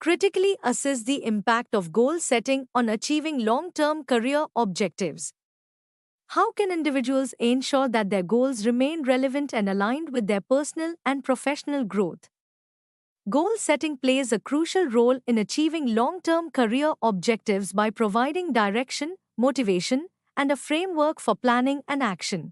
Critically assess the impact of goal setting on achieving long-term career objectives. How can individuals ensure that their goals remain relevant and aligned with their personal and professional growth? Goal setting plays a crucial role in achieving long-term career objectives by providing direction, motivation, and a framework for planning and action.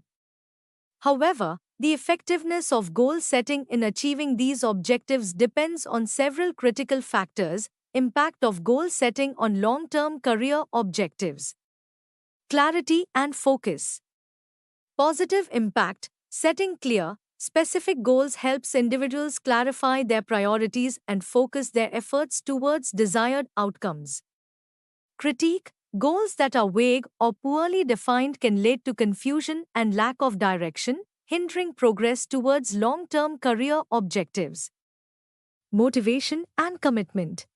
However, the effectiveness of goal setting in achieving these objectives depends on several critical factors. Impact of goal setting on long-term career objectives. Clarity and focus. Positive impact. Setting clear, specific goals helps individuals clarify their priorities and focus their efforts towards desired outcomes. Critique. Goals that are vague or poorly defined can lead to confusion and lack of direction, hindering progress towards long-term career objectives. Motivation and commitment.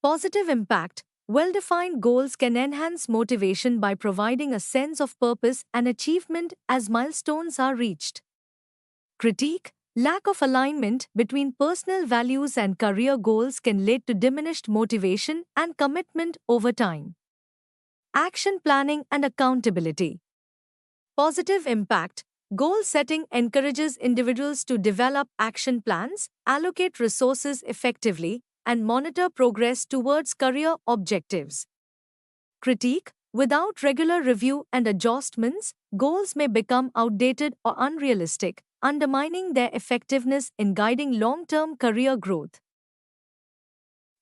Positive impact. Well-defined goals can enhance motivation by providing a sense of purpose and achievement as milestones are reached. Critique. Lack of alignment between personal values and career goals can lead to diminished motivation and commitment over time. Action planning and accountability. Positive impact. Goal setting encourages individuals to develop action plans, allocate resources effectively, and monitor progress towards career objectives. Critique. Without regular review and adjustments, goals may become outdated or unrealistic, undermining their effectiveness in guiding long-term career growth.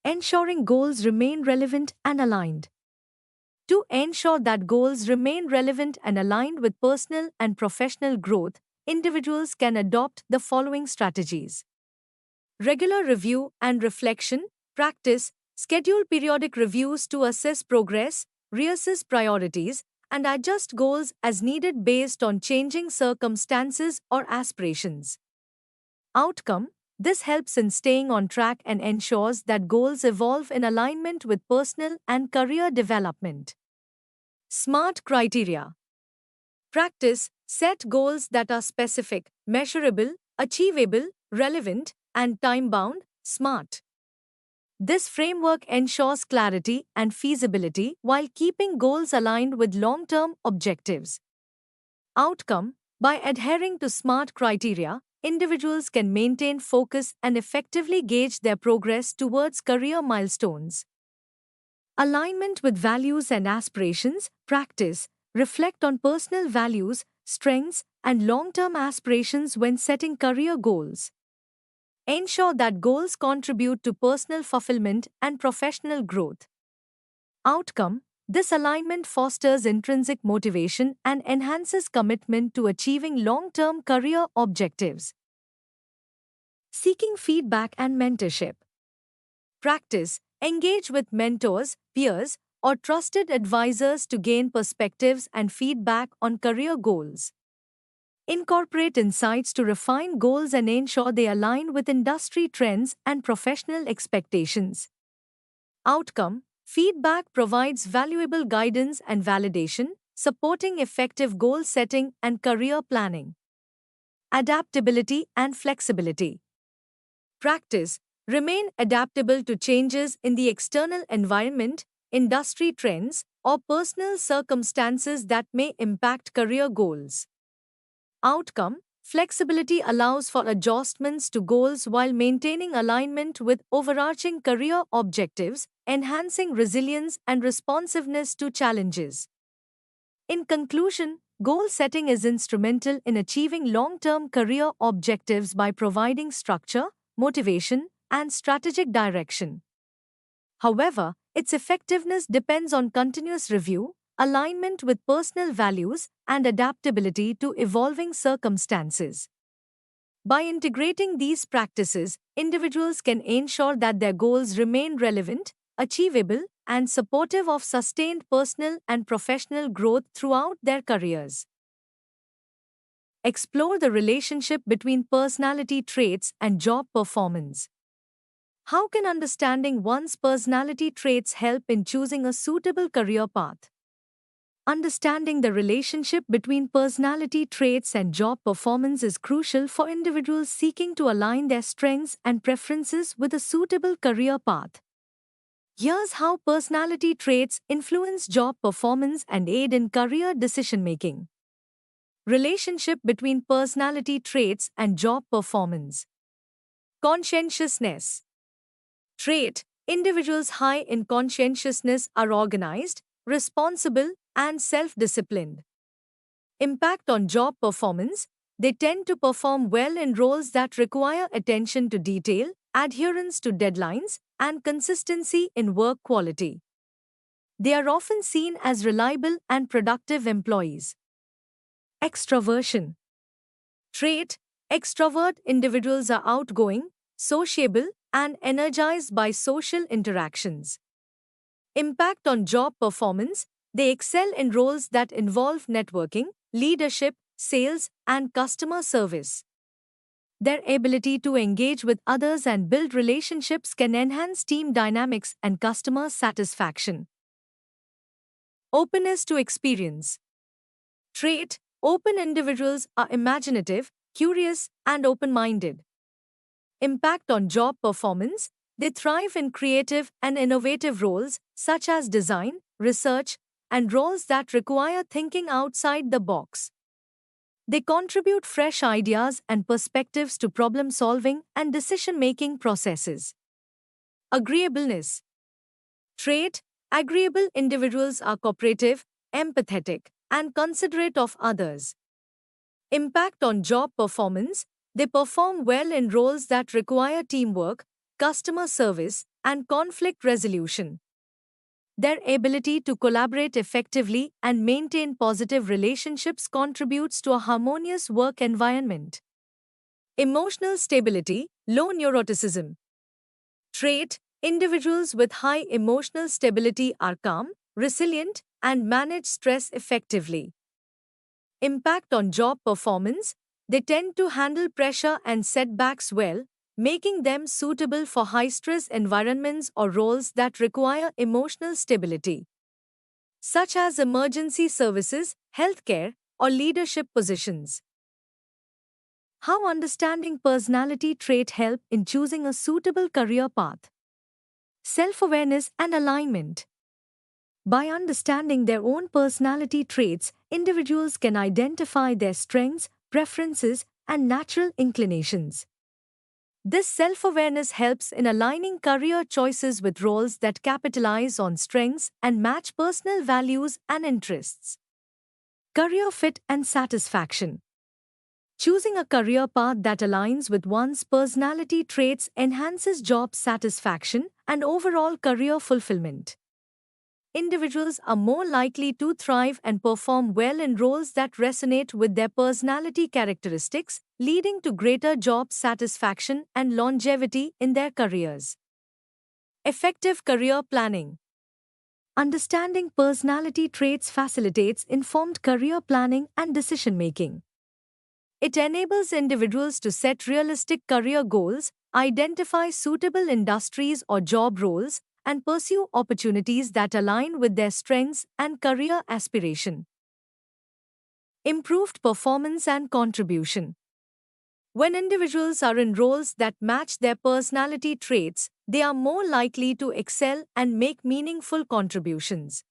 Ensuring goals remain relevant and aligned. To ensure that goals remain relevant and aligned with personal and professional growth, individuals can adopt the following strategies. Regular review and reflection. Practice. Schedule periodic reviews to assess progress, reassess priorities, and adjust goals as needed based on changing circumstances or aspirations. Outcome. This helps in staying on track and ensures that goals evolve in alignment with personal and career development. SMART criteria. Practice. Set goals that are specific, measurable, achievable, relevant, and time-bound. SMART. This framework ensures clarity and feasibility while keeping goals aligned with long-term objectives. Outcome. By adhering to SMART criteria, individuals can maintain focus and effectively gauge their progress towards career milestones. Alignment with values and aspirations. Practice. Reflect on personal values, strengths, and long-term aspirations when setting career goals. Ensure that goals contribute to personal fulfillment and professional growth. Outcome. This alignment fosters intrinsic motivation and enhances commitment to achieving long-term career objectives. Seeking feedback and mentorship. Practice. Engage with mentors, peers, or trusted advisors to gain perspectives and feedback on career goals. Incorporate insights to refine goals and ensure they align with industry trends and professional expectations. Outcome. Feedback provides valuable guidance and validation, supporting effective goal setting and career planning. Adaptability and flexibility. Practice. Remain adaptable to changes in the external environment, industry trends, or personal circumstances that may impact career goals. Outcome. Flexibility allows for adjustments to goals while maintaining alignment with overarching career objectives, enhancing resilience and responsiveness to challenges. In conclusion, goal setting is instrumental in achieving long-term career objectives by providing structure, motivation, and strategic direction. However, its effectiveness depends on continuous review, alignment with personal values, and adaptability to evolving circumstances. By integrating these practices, individuals can ensure that their goals remain relevant, achievable, and supportive of sustained personal and professional growth throughout their careers. Explore the relationship between personality traits and job performance. How can understanding one's personality traits help in choosing a suitable career path? Understanding the relationship between personality traits and job performance is crucial for individuals seeking to align their strengths and preferences with a suitable career path. Here's how personality traits influence job performance and aid in career decision-making. Relationship between personality traits and job performance. Conscientiousness. Trait. Individuals high in conscientiousness are organized, responsible, and self-disciplined. Impact on job performance. They tend to perform well in roles that require attention to detail, adherence to deadlines, and consistency in work quality. They are often seen as reliable and productive employees. Extroversion. Trait. Extrovert individuals are outgoing, sociable, and energized by social interactions. Impact on job performance. They excel in roles that involve networking, leadership, sales, and customer service. Their ability to engage with others and build relationships can enhance team dynamics and customer satisfaction. Openness to experience. Trait. Open individuals are imaginative, curious, and open-minded. Impact on job performance. They thrive in creative and innovative roles such as design, research, and roles that require thinking outside the box. They contribute fresh ideas and perspectives to problem-solving and decision-making processes. Agreeableness. Trait. Agreeable individuals are cooperative, empathetic, and considerate of others. Impact on job performance. They perform well in roles that require teamwork, customer service, and conflict resolution. Their ability to collaborate effectively and maintain positive relationships contributes to a harmonious work environment. Emotional stability, low neuroticism. Trait. Individuals with high emotional stability are calm, resilient, and manage stress effectively. Impact on job performance. They tend to handle pressure and setbacks well, making them suitable for high-stress environments or roles that require emotional stability, such as emergency services, healthcare, or leadership positions. How understanding personality trait help in choosing a suitable career path? Self-awareness and alignment. By understanding their own personality traits, individuals can identify their strengths, preferences, and natural inclinations. This self-awareness helps in aligning career choices with roles that capitalize on strengths and match personal values and interests. Career fit and satisfaction. Choosing a career path that aligns with one's personality traits enhances job satisfaction and overall career fulfillment. Individuals are more likely to thrive and perform well in roles that resonate with their personality characteristics, leading to greater job satisfaction and longevity in their careers. Effective career planning. Understanding personality traits facilitates informed career planning and decision-making. It enables individuals to set realistic career goals, identify suitable industries or job roles, and pursue opportunities that align with their strengths and career aspiration. Improved performance and contribution. When individuals are in roles that match their personality traits, they are more likely to excel and make meaningful contributions.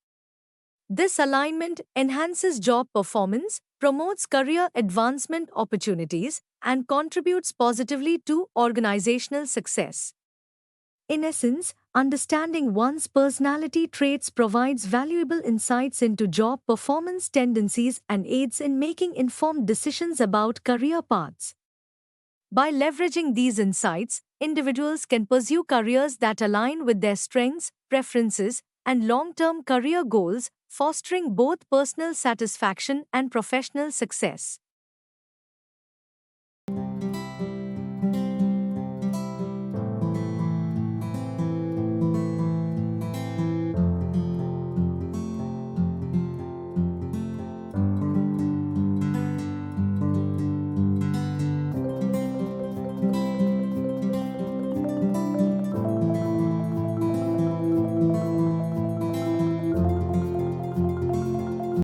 This alignment enhances job performance, promotes career advancement opportunities, and contributes positively to organizational success. In essence, understanding one's personality traits provides valuable insights into job performance tendencies and aids in making informed decisions about career paths. By leveraging these insights, individuals can pursue careers that align with their strengths, preferences, and long-term career goals, fostering both personal satisfaction and professional success.